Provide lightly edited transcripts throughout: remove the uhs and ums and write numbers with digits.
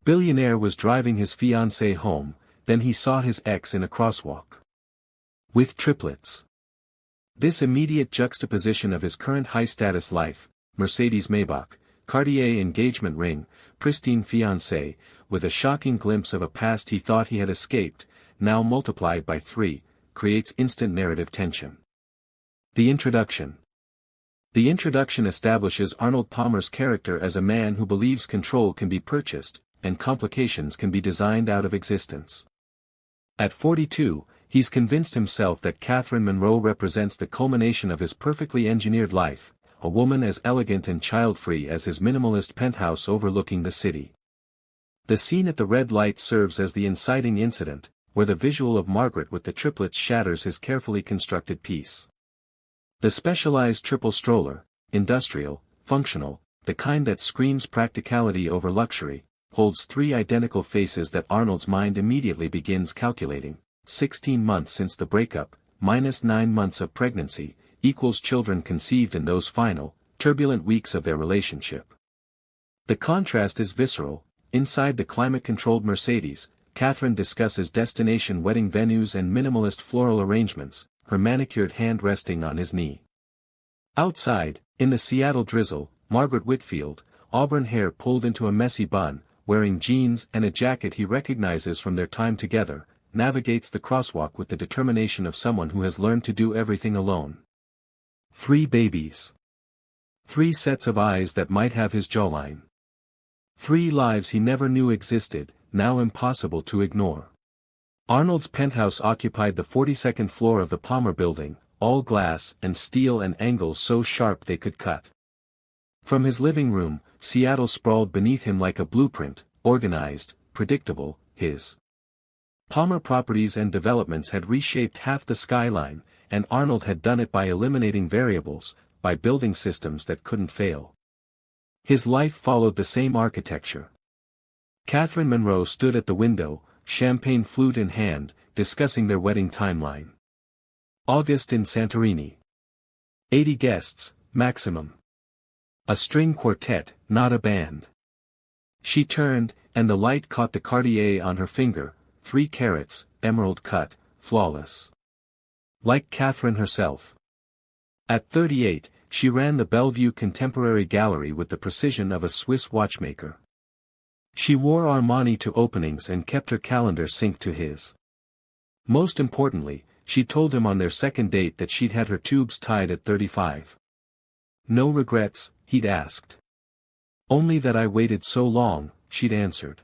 Billionaire was driving his fiancée home, then he saw his ex in a crosswalk. With triplets. This immediate juxtaposition of his current high-status life, Mercedes Maybach, Cartier engagement ring, pristine fiancée, with a shocking glimpse of a past he thought he had escaped, now multiplied by 3, creates instant narrative tension. The introduction. The introduction establishes Arnold Palmer's character as a man who believes control can be purchased, and complications can be designed out of existence. At 42, he's convinced himself that Catherine Monroe represents the culmination of his perfectly engineered life, a woman as elegant and child-free as his minimalist penthouse overlooking the city. The scene at the red light serves as the inciting incident, where the visual of Margaret with the triplets shatters his carefully constructed piece. The specialized triple stroller, industrial, functional, the kind that screams practicality over luxury, holds 3 identical faces that Arnold's mind immediately begins calculating: 16 months since the breakup, minus 9 months of pregnancy, equals children conceived in those final, turbulent weeks of their relationship. The contrast is visceral. Inside the climate-controlled Mercedes, Catherine discusses destination wedding venues and minimalist floral arrangements, her manicured hand resting on his knee. Outside, in the Seattle drizzle, Margaret Whitfield, auburn hair pulled into a messy bun, wearing jeans and a jacket he recognizes from their time together, navigates the crosswalk with the determination of someone who has learned to do everything alone. 3 babies. 3 sets of eyes that might have his jawline. 3 lives he never knew existed, now impossible to ignore. Arnold's penthouse occupied the 42nd floor of the Palmer building, all glass and steel and angles so sharp they could cut. From his living room, Seattle sprawled beneath him like a blueprint, organized, predictable. His Palmer properties and developments had reshaped half the skyline, and Arnold had done it by eliminating variables, by building systems that couldn't fail. His life followed the same architecture. Catherine Monroe stood at the window, champagne flute in hand, discussing their wedding timeline. August in Santorini. 80 guests, maximum. A string quartet, not a band. She turned, and the light caught the Cartier on her finger, 3 carats, emerald cut, flawless. Like Catherine herself. At 38, she ran the Bellevue Contemporary Gallery with the precision of a Swiss watchmaker. She wore Armani to openings and kept her calendar synced to his. Most importantly, she told him on their second date that she'd had her tubes tied at 35. No regrets, he'd asked. Only that I waited so long, she'd answered.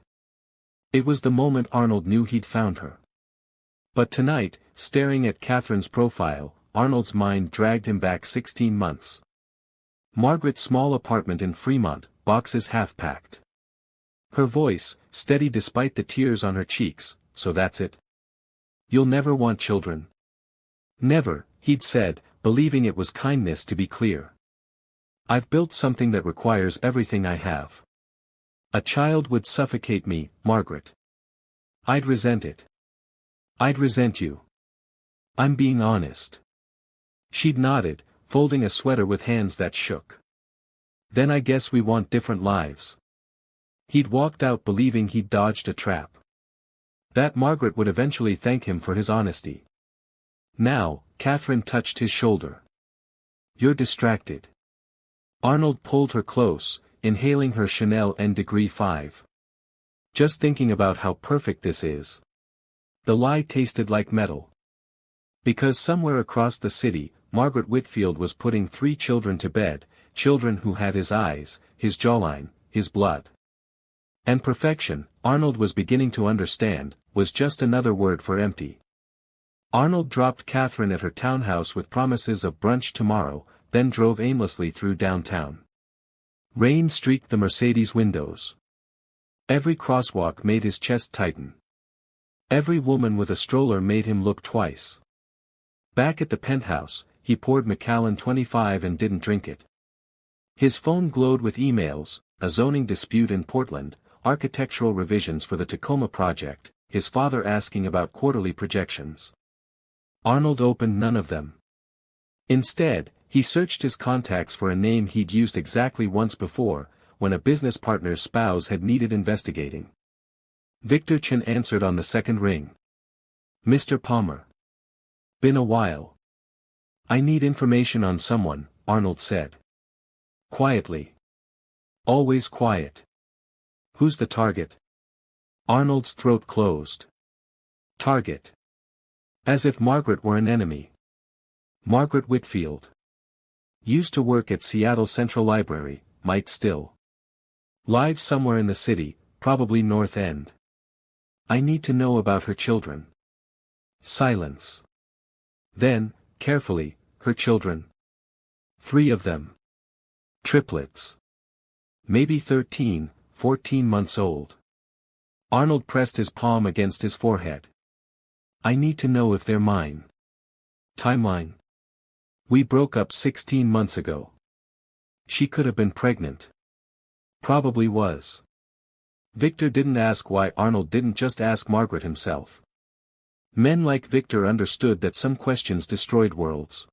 It was the moment Arnold knew he'd found her. But tonight, staring at Catherine's profile, Arnold's mind dragged him back 16 months. Margaret's small apartment in Fremont, boxes half-packed. Her voice, steady despite the tears on her cheeks: "So that's it? You'll never want children?" "Never," he'd said, believing it was kindness to be clear. "I've built something that requires everything I have. A child would suffocate me, Margaret. I'd resent it. I'd resent you. I'm being honest." She'd nodded, folding a sweater with hands that shook. "Then I guess we want different lives." He'd walked out believing he'd dodged a trap. That Margaret would eventually thank him for his honesty. Now, Catherine touched his shoulder. "You're distracted." Arnold pulled her close, inhaling her Chanel N Degree 5. "Just thinking about how perfect this is." The lie tasted like metal. Because somewhere across the city, Margaret Whitfield was putting 3 children to bed, children who had his eyes, his jawline, his blood. And perfection, Arnold was beginning to understand, was just another word for empty. Arnold dropped Catherine at her townhouse with promises of brunch tomorrow, then drove aimlessly through downtown. Rain streaked the Mercedes windows. Every crosswalk made his chest tighten. Every woman with a stroller made him look twice. Back at the penthouse, he poured Macallan 25 and didn't drink it. His phone glowed with emails: a zoning dispute in Portland, architectural revisions for the Tacoma project, his father asking about quarterly projections. Arnold opened none of them. Instead, he searched his contacts for a name he'd used exactly once before, when a business partner's spouse had needed investigating. Victor Chen answered on the second ring. Mr. Palmer. Been a while. I need information on someone, Arnold said. Quietly. Always quiet. Who's the target? Arnold's throat closed. Target. As if Margaret were an enemy. Margaret Whitfield. Used to work at Seattle Central Library, might still. Lives somewhere in the city, probably North End. I need to know about her children. Silence. Then, carefully, her children. 3 of them. Triplets. Maybe 13, 14 months old. Arnold pressed his palm against his forehead. I need to know if they're mine. Timeline. We broke up 16 months ago. She could have been pregnant. Probably was. Victor didn't ask why Arnold didn't just ask Margaret himself. Men like Victor understood that some questions destroyed worlds.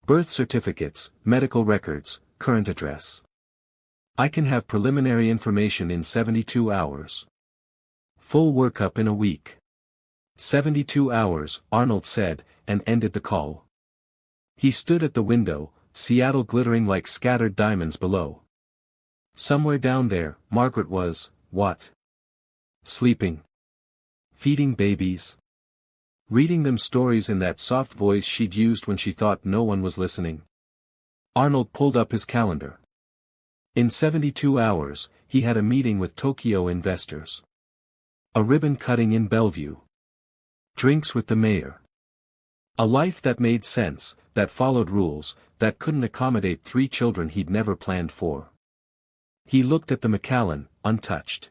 Birth certificates, medical records, current address. I can have preliminary information in 72 hours. Full workup in a week. 72 hours, Arnold said, and ended the call. He stood at the window, Seattle glittering like scattered diamonds below. Somewhere down there, Margaret was, what? Sleeping. Feeding babies. Reading them stories in that soft voice she'd used when she thought no one was listening. Arnold pulled up his calendar. In 72 hours, he had a meeting with Tokyo investors. A ribbon cutting in Bellevue. Drinks with the mayor. A life that made sense, that followed rules, that couldn't accommodate 3 children he'd never planned for. He looked at the Macallan, untouched.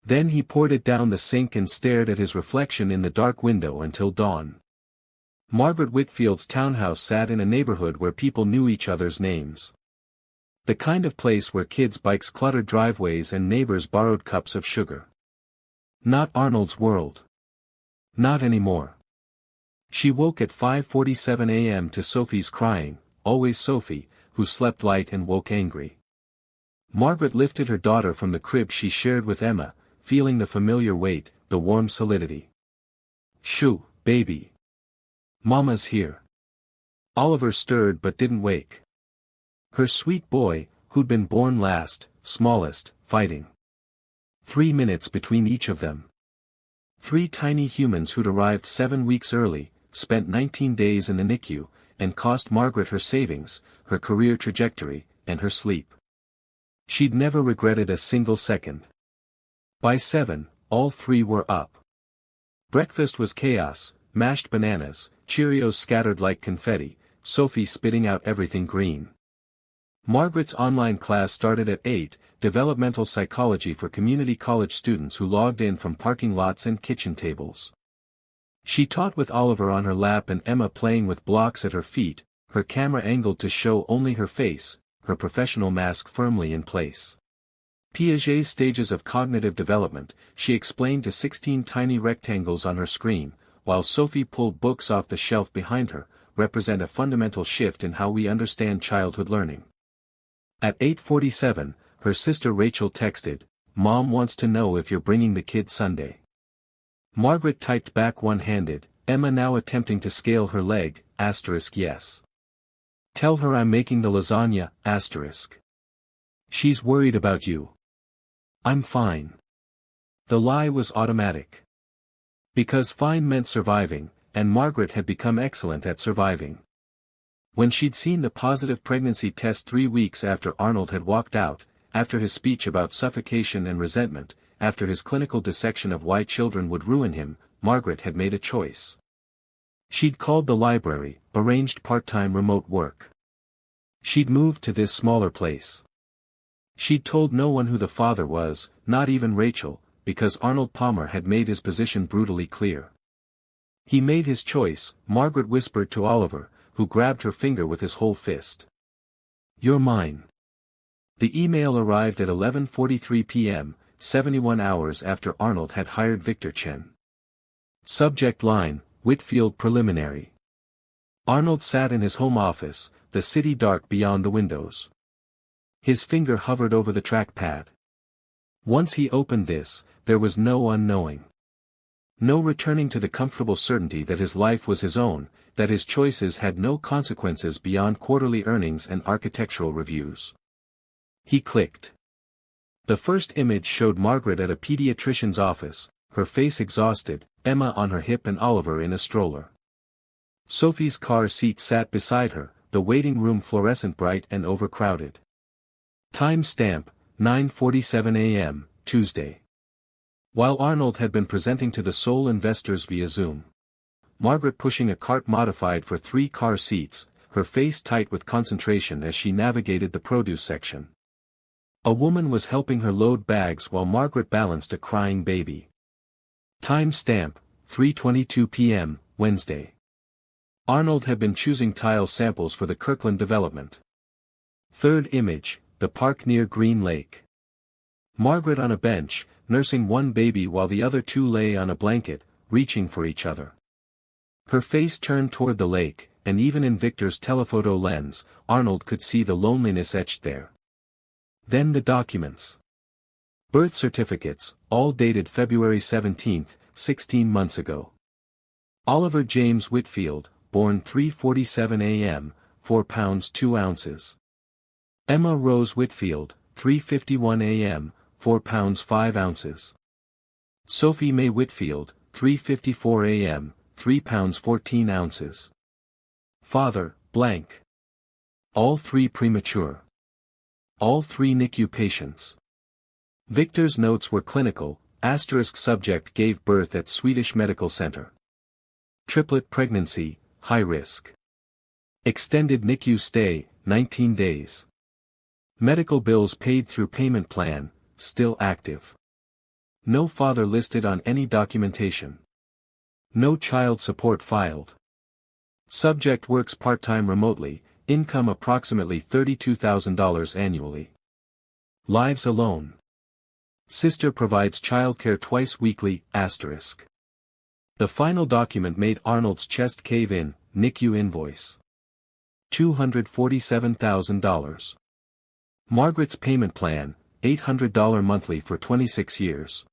Then he poured it down the sink and stared at his reflection in the dark window until dawn. Margaret Whitfield's townhouse sat in a neighborhood where people knew each other's names. The kind of place where kids' bikes cluttered driveways and neighbors borrowed cups of sugar. Not Arnold's world. Not anymore. She woke at 5:47 a.m. to Sophie's crying, always Sophie, who slept light and woke angry. Margaret lifted her daughter from the crib she shared with Emma, feeling the familiar weight, the warm solidity. Shoo, baby. Mama's here. Oliver stirred but didn't wake. Her sweet boy, who'd been born last, smallest, fighting. 3 minutes between each of them. 3 tiny humans who'd arrived 7 weeks early, spent 19 days in the NICU, and cost Margaret her savings, her career trajectory, and her sleep. She'd never regretted a single second. By 7, all 3 were up. Breakfast was chaos, mashed bananas, Cheerios scattered like confetti, Sophie spitting out everything green. Margaret's online class started at 8, developmental psychology for community college students who logged in from parking lots and kitchen tables. She taught with Oliver on her lap and Emma playing with blocks at her feet, her camera angled to show only her face, her professional mask firmly in place. Piaget's stages of cognitive development, she explained to 16 tiny rectangles on her screen, while Sophie pulled books off the shelf behind her, represent a fundamental shift in how we understand childhood learning. At 8:47, her sister Rachel texted, "Mom wants to know if you're bringing the kids Sunday." Margaret typed back one-handed, Emma now attempting to scale her leg, *yes. "Tell her I'm making the lasagna, *. She's worried about you." "I'm fine." The lie was automatic. Because fine meant surviving, and Margaret had become excellent at surviving. When she'd seen the positive pregnancy test 3 weeks after Arnold had walked out, after his speech about suffocation and resentment, after his clinical dissection of why children would ruin him, Margaret had made a choice. She'd called the library, arranged part-time remote work. She'd moved to this smaller place. She'd told no one who the father was, not even Rachel, because Arnold Palmer had made his position brutally clear. He made his choice, Margaret whispered to Oliver, who grabbed her finger with his whole fist. "You're mine." The email arrived at 11:43 p.m., 71 hours after Arnold had hired Victor Chen. Subject line, Whitfield Preliminary. Arnold sat in his home office, the city dark beyond the windows. His finger hovered over the trackpad. Once he opened this, there was no unknowing. No returning to the comfortable certainty that his life was his own, that his choices had no consequences beyond quarterly earnings and architectural reviews. He clicked. The first image showed Margaret at a pediatrician's office, her face exhausted, Emma on her hip and Oliver in a stroller. Sophie's car seat sat beside her, the waiting room fluorescent bright and overcrowded. Time stamp, 9:47 a.m., Tuesday. While Arnold had been presenting to the sole investors via Zoom, Margaret pushing a cart modified for 3 car seats, her face tight with concentration as she navigated the produce section. A woman was helping her load bags while Margaret balanced a crying baby. Time stamp, 3:22 p.m., Wednesday. Arnold had been choosing tile samples for the Kirkland development. Third image, the park near Green Lake. Margaret on a bench, nursing one baby while the other 2 lay on a blanket, reaching for each other. Her face turned toward the lake, and even in Victor's telephoto lens, Arnold could see the loneliness etched there. Then the documents. Birth certificates, all dated February 17, 16 months ago. Oliver James Whitfield, born 3:47 a.m., 4 pounds 2 ounces. Emma Rose Whitfield, 3:51 a.m., 4 pounds 5 ounces. Sophie May Whitfield, 3:54 a.m., 3 pounds 14 ounces. Father, blank. All 3 premature. All 3 NICU patients. Victor's notes were clinical, * subject gave birth at Swedish Medical Center. Triplet pregnancy, high risk. Extended NICU stay, 19 days. Medical bills paid through payment plan, still active. No father listed on any documentation. No child support filed. Subject works part-time remotely, income approximately $32,000 annually. Lives alone. Sister provides childcare twice weekly, *. The final document made Arnold's chest cave in, NICU invoice. $247,000. Margaret's payment plan, $800 monthly for 26 years.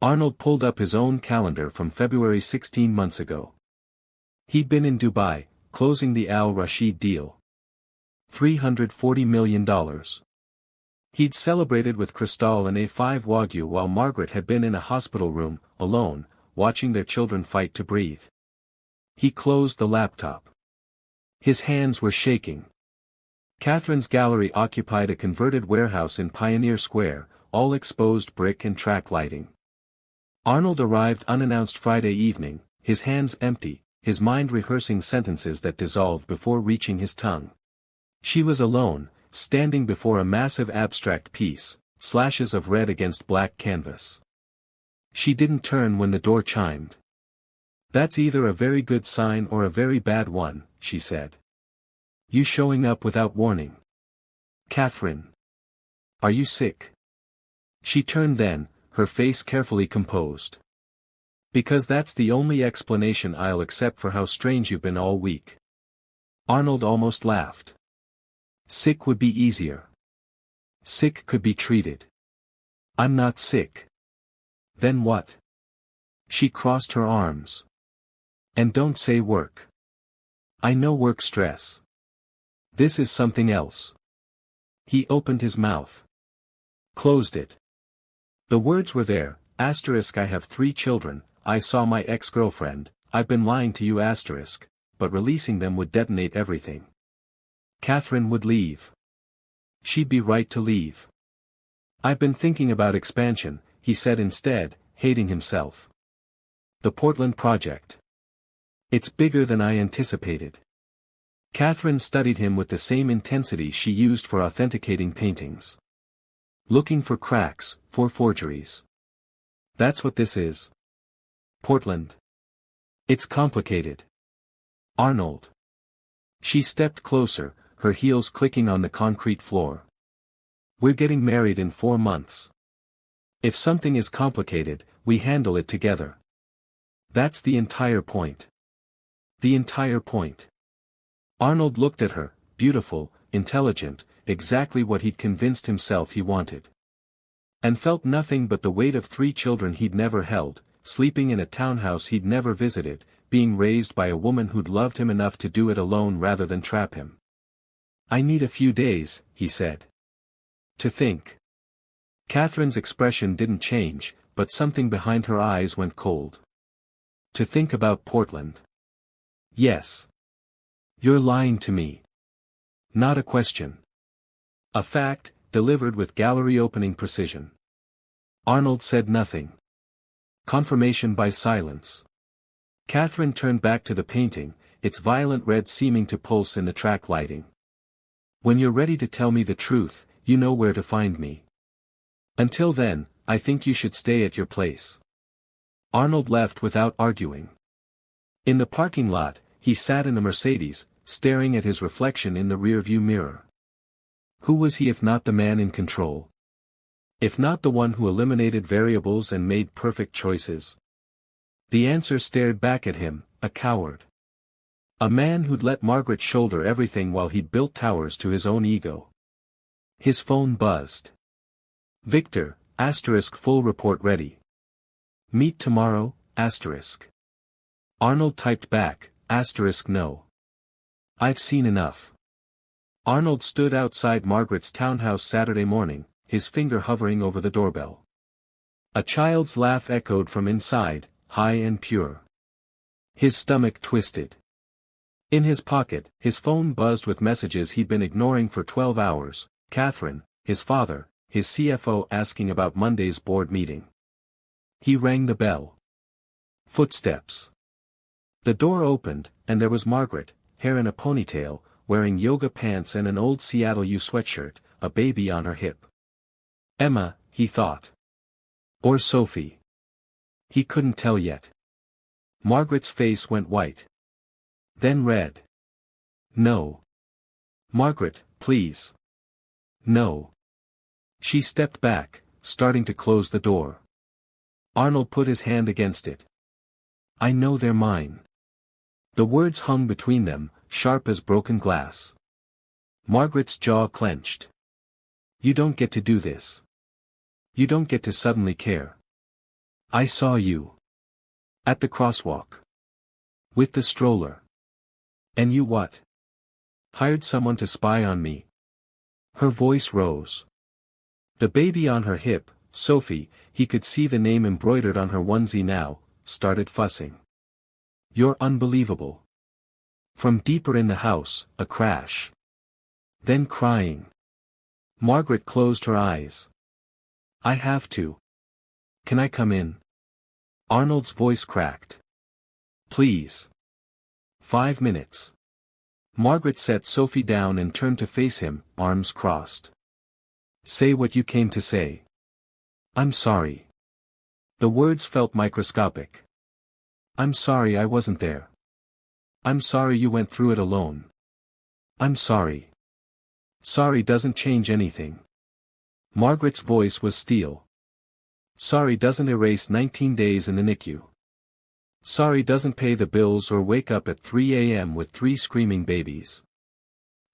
Arnold pulled up his own calendar from February 16 months ago. He'd been in Dubai, closing the Al Rashid deal. $340 million. He'd celebrated with Cristal and A5 Wagyu while Margaret had been in a hospital room, alone, watching their children fight to breathe. He closed the laptop. His hands were shaking. Catherine's gallery occupied a converted warehouse in Pioneer Square, all exposed brick and track lighting. Arnold arrived unannounced Friday evening, his hands empty, his mind rehearsing sentences that dissolved before reaching his tongue. She was alone, standing before a massive abstract piece, slashes of red against black canvas. She didn't turn when the door chimed. "That's either a very good sign or a very bad one," she said. "You showing up without warning. Catherine. Are you sick?" She turned then, her face carefully composed. "Because that's the only explanation I'll accept for how strange you've been all week." Arnold almost laughed. Sick would be easier. Sick could be treated. "I'm not sick." "Then what?" She crossed her arms. "And don't say work. I know work stress. This is something else." He opened his mouth. Closed it. The words were there, *, "I have 3 children, I saw my ex-girlfriend, I've been lying to you *, but releasing them would detonate everything. Catherine would leave. She'd be right to leave. "I've been thinking about expansion," he said instead, hating himself. "The Portland project. It's bigger than I anticipated." Catherine studied him with the same intensity she used for authenticating paintings. "Looking for cracks, for forgeries. That's what this is. Portland. It's complicated. Arnold." She stepped closer, her heels clicking on the concrete floor. "We're getting married in 4 months. If something is complicated, we handle it together. That's the entire point. The entire point." Arnold looked at her, beautiful, intelligent, exactly what he'd convinced himself he wanted. And felt nothing but the weight of 3 children he'd never held, sleeping in a townhouse he'd never visited, being raised by a woman who'd loved him enough to do it alone rather than trap him. "I need a few days," he said. "To think." Catherine's expression didn't change, but something behind her eyes went cold. "To think about Portland." "Yes. You're lying to me." "Not a question. A fact, delivered with gallery-opening precision." Arnold said nothing. Confirmation by silence. Catherine turned back to the painting, its violent red seeming to pulse in the track lighting. "When you're ready to tell me the truth, you know where to find me. Until then, I think you should stay at your place." Arnold left without arguing. In the parking lot, he sat in the Mercedes, staring at his reflection in the rearview mirror. Who was he if not the man in control? If not the one who eliminated variables and made perfect choices? The answer stared back at him, a coward. A man who'd let Margaret shoulder everything while he'd built towers to his own ego. His phone buzzed. "Victor, asterisk full report ready. Meet tomorrow, asterisk." Arnold typed back, asterisk no. "I've seen enough." Arnold stood outside Margaret's townhouse Saturday morning, his finger hovering over the doorbell. A child's laugh echoed from inside, high and pure. His stomach twisted. In his pocket, his phone buzzed with messages he'd been ignoring for 12 hours, Catherine, his father, his CFO asking about Monday's board meeting. He rang the bell. Footsteps. The door opened, and there was Margaret, hair in a ponytail, wearing yoga pants and an old Seattle U sweatshirt, a baby on her hip. Emma, he thought. Or Sophie. He couldn't tell yet. Margaret's face went white. Then red. "No. Margaret, please. No." She stepped back, starting to close the door. Arnold put his hand against it. "I know they're mine." The words hung between them, sharp as broken glass. Margaret's jaw clenched. "You don't get to do this. You don't get to suddenly care. I saw you. At the crosswalk. With the stroller. And you what? Hired someone to spy on me." Her voice rose. The baby on her hip, Sophie, he could see the name embroidered on her onesie now, started fussing. "You're unbelievable." From deeper in the house, a crash. Then crying. Margaret closed her eyes. "I have to. Can I come in?" Arnold's voice cracked. "Please." 5 minutes. Margaret set Sophie down and turned to face him, arms crossed. "Say what you came to say." "I'm sorry." The words felt microscopic. "I'm sorry I wasn't there. I'm sorry you went through it alone. I'm sorry." "Sorry doesn't change anything." Margaret's voice was steel. "Sorry doesn't erase 19 days in the NICU. Sorry doesn't pay the bills or wake up at 3 a.m. with 3 screaming babies."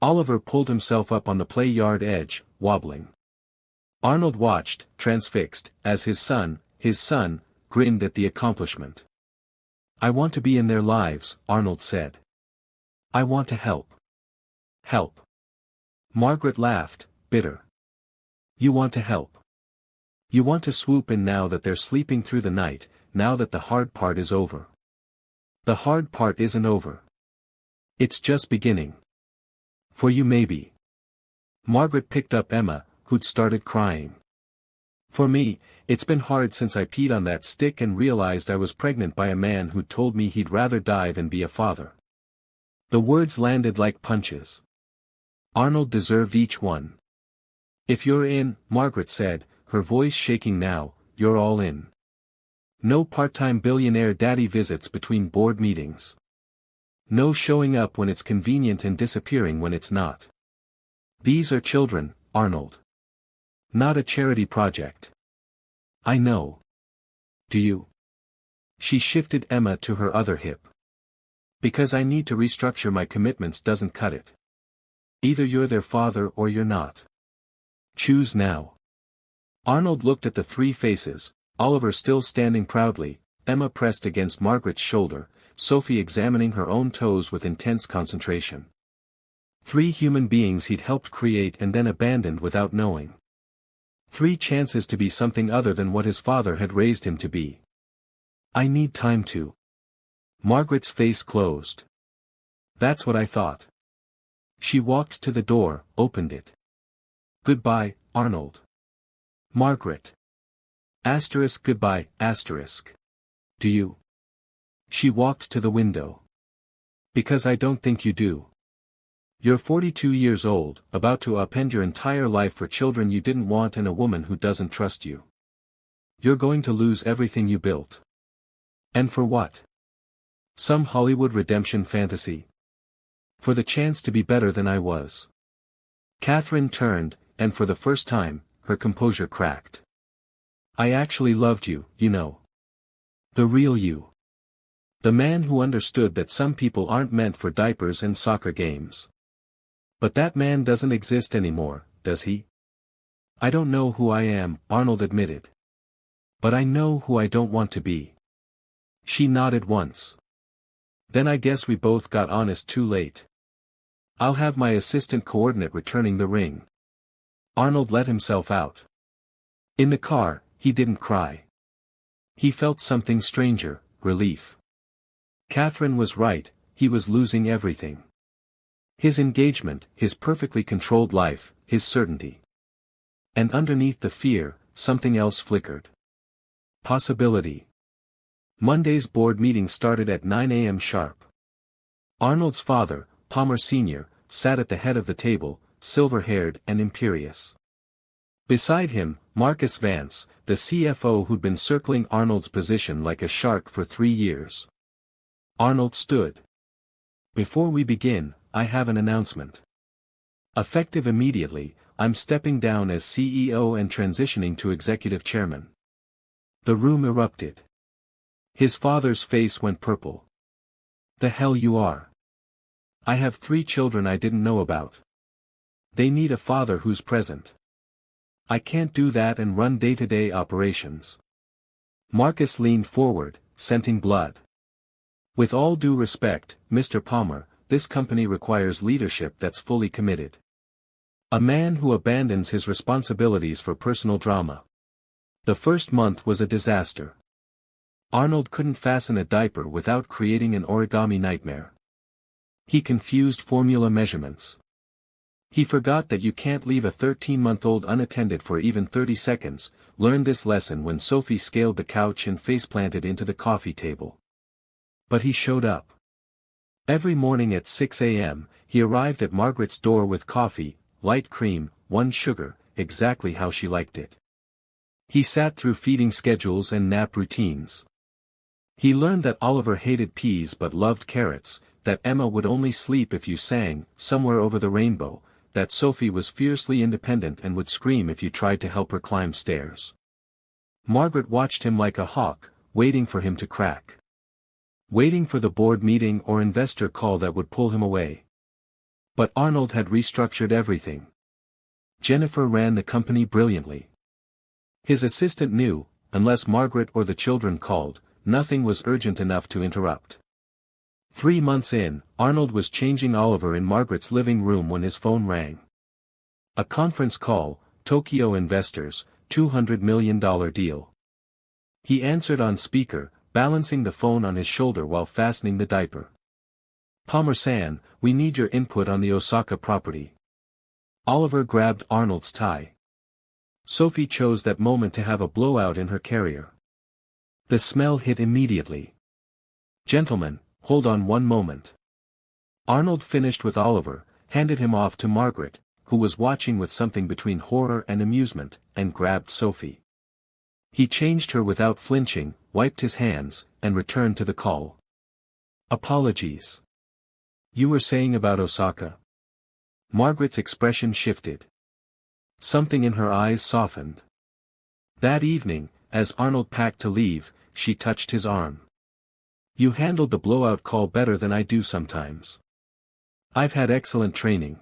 Oliver pulled himself up on the play yard edge, wobbling. Arnold watched, transfixed, as his son, grinned at the accomplishment. "I want to be in their lives," Arnold said. "I want to help." "Help." Margaret laughed, bitter. "You want to help. You want to swoop in now that they're sleeping through the night, now that the hard part is over." "The hard part isn't over. It's just beginning. For you maybe." Margaret picked up Emma, who'd started crying. "For me, it's been hard since I peed on that stick and realized I was pregnant by a man who told me he'd rather die than be a father." The words landed like punches. Arnold deserved each one. "If you're in," Margaret said, her voice shaking now, "you're all in. No part-time billionaire daddy visits between board meetings. No showing up when it's convenient and disappearing when it's not. These are children, Arnold. Not a charity project." "I know. Do you?" She shifted Emma to her other hip. "Because I need to restructure my commitments doesn't cut it. Either you're their father or you're not. Choose now." Arnold looked at the three faces, Oliver still standing proudly, Emma pressed against Margaret's shoulder, Sophie examining her own toes with intense concentration. Three human beings he'd helped create and then abandoned without knowing. Three chances to be something other than what his father had raised him to be. I need time to. Margaret's face closed. That's what I thought. She walked to the door, opened it. Goodbye, Arnold. Margaret. Asterisk goodbye, asterisk. Do you? She walked to the window. Because I don't think you do. You're 42 years old, about to upend your entire life for children you didn't want and a woman who doesn't trust you. You're going to lose everything you built. And for what? Some Hollywood redemption fantasy? For the chance to be better than I was. Catherine turned, and for the first time, her composure cracked. I actually loved you, you know. The real you. The man who understood that some people aren't meant for diapers and soccer games. But that man doesn't exist anymore, does he? I don't know who I am, Arnold admitted. But I know who I don't want to be. She nodded once. Then I guess we both got honest too late. I'll have my assistant coordinate returning the ring. Arnold let himself out. In the car, he didn't cry. He felt something stranger, relief. Catherine was right, he was losing everything. His engagement, his perfectly controlled life, his certainty. And underneath the fear, something else flickered. Possibility. Monday's board meeting started at 9 a.m. sharp. Arnold's father, Palmer Sr., sat at the head of the table, silver-haired and imperious. Beside him, Marcus Vance, the CFO who'd been circling Arnold's position like a shark for 3 years. Arnold stood. Before we begin, I have an announcement. Effective immediately, I'm stepping down as CEO and transitioning to executive chairman. The room erupted. His father's face went purple. The hell you are. I have 3 children I didn't know about. They need a father who's present. I can't do that and run day-to-day operations. Marcus leaned forward, scenting blood. With all due respect, Mr. Palmer, this company requires leadership that's fully committed. A man who abandons his responsibilities for personal drama. The first month was a disaster. Arnold couldn't fasten a diaper without creating an origami nightmare. He confused formula measurements. He forgot that you can't leave a 13-month-old unattended for even 30 seconds, learned this lesson when Sophie scaled the couch and faceplanted into the coffee table. But he showed up. Every morning at 6 a.m., he arrived at Margaret's door with coffee, light cream, 1 sugar, exactly how she liked it. He sat through feeding schedules and nap routines. He learned that Oliver hated peas but loved carrots, that Emma would only sleep if you sang, Somewhere Over the Rainbow, that Sophie was fiercely independent and would scream if you tried to help her climb stairs. Margaret watched him like a hawk, waiting for him to crack. Waiting for the board meeting or investor call that would pull him away. But Arnold had restructured everything. Jennifer ran the company brilliantly. His assistant knew, unless Margaret or the children called, nothing was urgent enough to interrupt. 3 months in, Arnold was changing Oliver in Margaret's living room when his phone rang. A conference call, Tokyo investors, $200 million deal. He answered on speaker, balancing the phone on his shoulder while fastening the diaper. Palmer-san, we need your input on the Osaka property. Oliver grabbed Arnold's tie. Sophie chose that moment to have a blowout in her carrier. The smell hit immediately. Gentlemen, hold on one moment. Arnold finished with Oliver, handed him off to Margaret, who was watching with something between horror and amusement, and grabbed Sophie. He changed her without flinching, wiped his hands, and returned to the call. Apologies. You were saying about Osaka? Margaret's expression shifted. Something in her eyes softened. That evening, as Arnold packed to leave, she touched his arm. You handled the blowout call better than I do sometimes. I've had excellent training.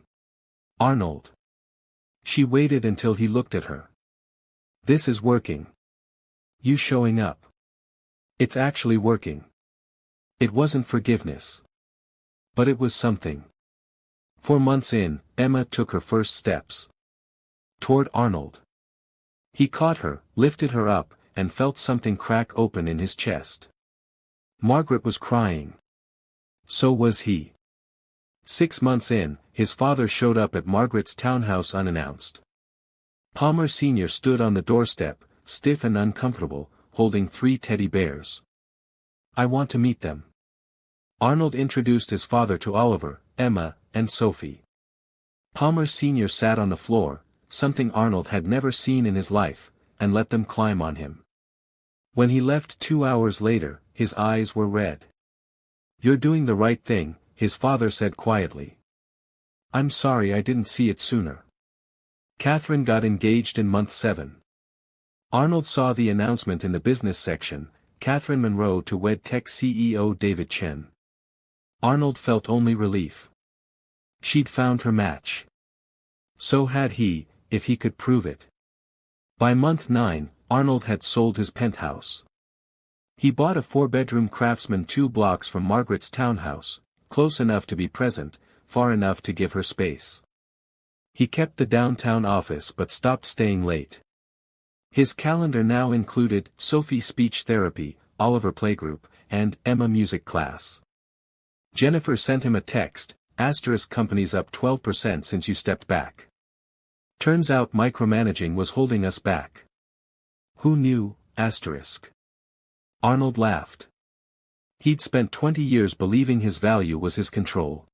Arnold. She waited until he looked at her. This is working. You showing up. It's actually working. It wasn't forgiveness. But it was something. 4 months in, Emma took her first steps. Toward Arnold. He caught her, lifted her up, and felt something crack open in his chest. Margaret was crying. So was he. 6 months in, his father showed up at Margaret's townhouse unannounced. Palmer Sr. stood on the doorstep, stiff and uncomfortable, holding 3 teddy bears. I want to meet them. Arnold introduced his father to Oliver, Emma, and Sophie. Palmer Sr. sat on the floor, something Arnold had never seen in his life, and let them climb on him. When he left 2 hours later, his eyes were red. You're doing the right thing, his father said quietly. I'm sorry I didn't see it sooner. Catherine got engaged in month 7. Arnold saw the announcement in the business section, Catherine Monroe to wed tech CEO David Chen. Arnold felt only relief. She'd found her match. So had he, if he could prove it. By month 9, Arnold had sold his penthouse. He bought a 4-bedroom Craftsman 2 blocks from Margaret's townhouse, close enough to be present, far enough to give her space. He kept the downtown office but stopped staying late. His calendar now included Sophie speech therapy, Oliver playgroup, and Emma music class. Jennifer sent him a text, company's up 12% since you stepped back. Turns out micromanaging was holding us back. Who knew, Arnold laughed. He'd spent 20 years believing his value was his control.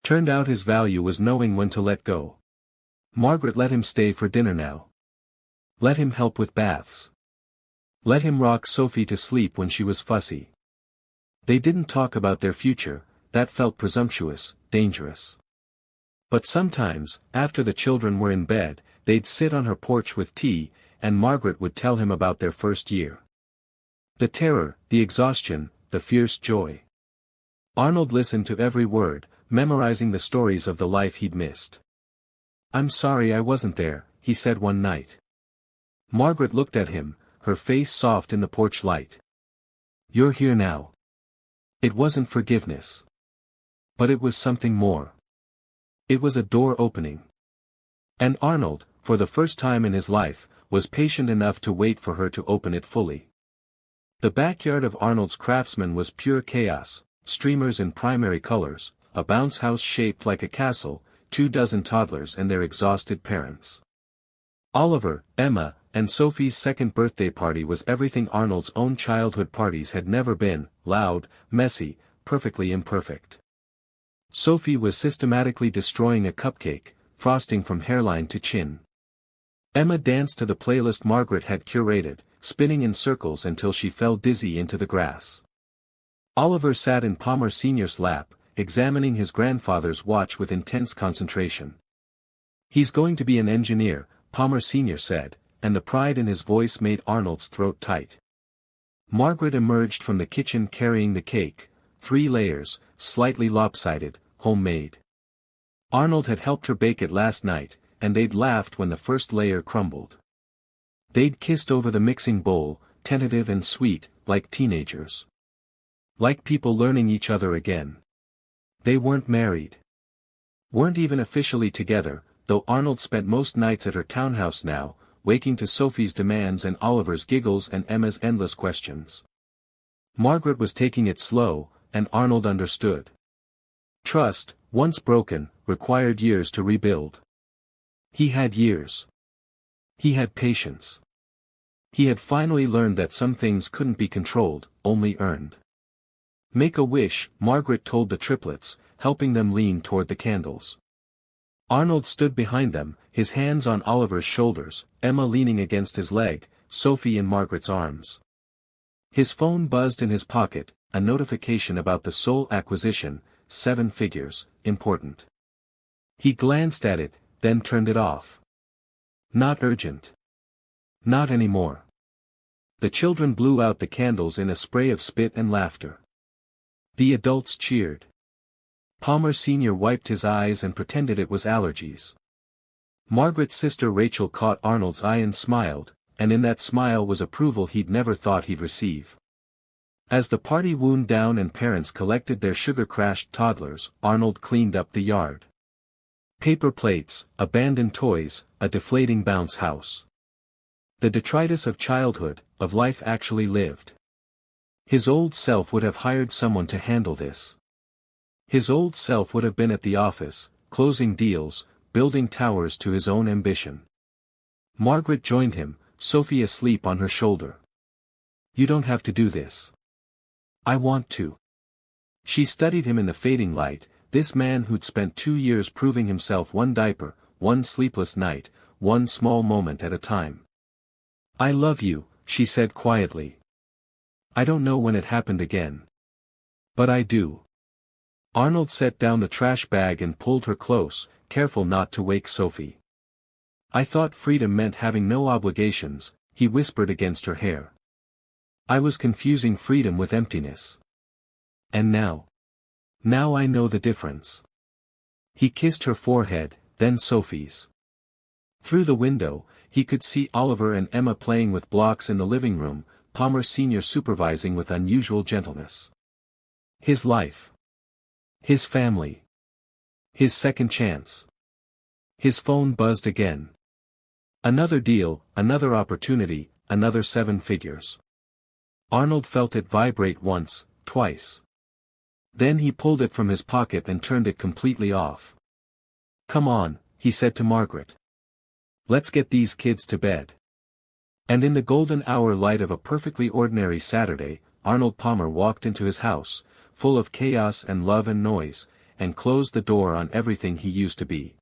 Turned out his value was knowing when to let go. Margaret let him stay for dinner now. Let him help with baths. Let him rock Sophie to sleep when she was fussy. They didn't talk about their future, that felt presumptuous, dangerous. But sometimes, after the children were in bed, they'd sit on her porch with tea, and Margaret would tell him about their first year. The terror, the exhaustion, the fierce joy. Arnold listened to every word, memorizing the stories of the life he'd missed. I'm sorry I wasn't there, he said one night. Margaret looked at him, her face soft in the porch light. You're here now. It wasn't forgiveness. But it was something more. It was a door opening. And Arnold, for the first time in his life, was patient enough to wait for her to open it fully. The backyard of Arnold's Craftsman was pure chaos, streamers in primary colors, a bounce house shaped like a castle, 24 toddlers and their exhausted parents. Oliver, Emma, and Sophie's second birthday party was everything Arnold's own childhood parties had never been: loud, messy, perfectly imperfect. Sophie was systematically destroying a cupcake, frosting from hairline to chin. Emma danced to the playlist Margaret had curated, spinning in circles until she fell dizzy into the grass. Oliver sat in Palmer Sr.'s lap, examining his grandfather's watch with intense concentration. He's going to be an engineer, Palmer Sr. said, and the pride in his voice made Arnold's throat tight. Margaret emerged from the kitchen carrying the cake, 3 layers, slightly lopsided, homemade. Arnold had helped her bake it last night, and they'd laughed when the first layer crumbled. They'd kissed over the mixing bowl, tentative and sweet, like teenagers. Like people learning each other again. They weren't married. Weren't even officially together, though Arnold spent most nights at her townhouse now, waking to Sophie's demands and Oliver's giggles and Emma's endless questions. Margaret was taking it slow, and Arnold understood. Trust, once broken, required years to rebuild. He had years. He had patience. He had finally learned that some things couldn't be controlled, only earned. Make a wish, Margaret told the triplets, helping them lean toward the candles. Arnold stood behind them, his hands on Oliver's shoulders, Emma leaning against his leg, Sophie in Margaret's arms. His phone buzzed in his pocket, a notification about the Seoul acquisition, 7 figures, important. He glanced at it, then turned it off. Not urgent. Not anymore. The children blew out the candles in a spray of spit and laughter. The adults cheered. Palmer Sr. wiped his eyes and pretended it was allergies. Margaret's sister Rachel caught Arnold's eye and smiled, and in that smile was approval he'd never thought he'd receive. As the party wound down and parents collected their sugar-crashed toddlers, Arnold cleaned up the yard. Paper plates, abandoned toys, a deflating bounce house. The detritus of childhood, of life actually lived. His old self would have hired someone to handle this. His old self would have been at the office, closing deals, building towers to his own ambition. Margaret joined him, Sophie asleep on her shoulder. "You don't have to do this." "I want to." She studied him in the fading light, this man who'd spent 2 years proving himself one diaper, one sleepless night, one small moment at a time. "I love you," she said quietly. "I don't know when it happened again. But I do." Arnold set down the trash bag and pulled her close, careful not to wake Sophie. "I thought freedom meant having no obligations," he whispered against her hair. "I was confusing freedom with emptiness. And now? Now I know the difference." He kissed her forehead, then Sophie's. Through the window, he could see Oliver and Emma playing with blocks in the living room, Palmer Sr. supervising with unusual gentleness. His life. His family. His second chance. His phone buzzed again. Another deal, another opportunity, another 7 figures. Arnold felt it vibrate once, twice. Then he pulled it from his pocket and turned it completely off. "Come on," he said to Margaret. "Let's get these kids to bed." And in the golden hour light of a perfectly ordinary Saturday, Arnold Palmer walked into his house, full of chaos and love and noise, and closed the door on everything he used to be.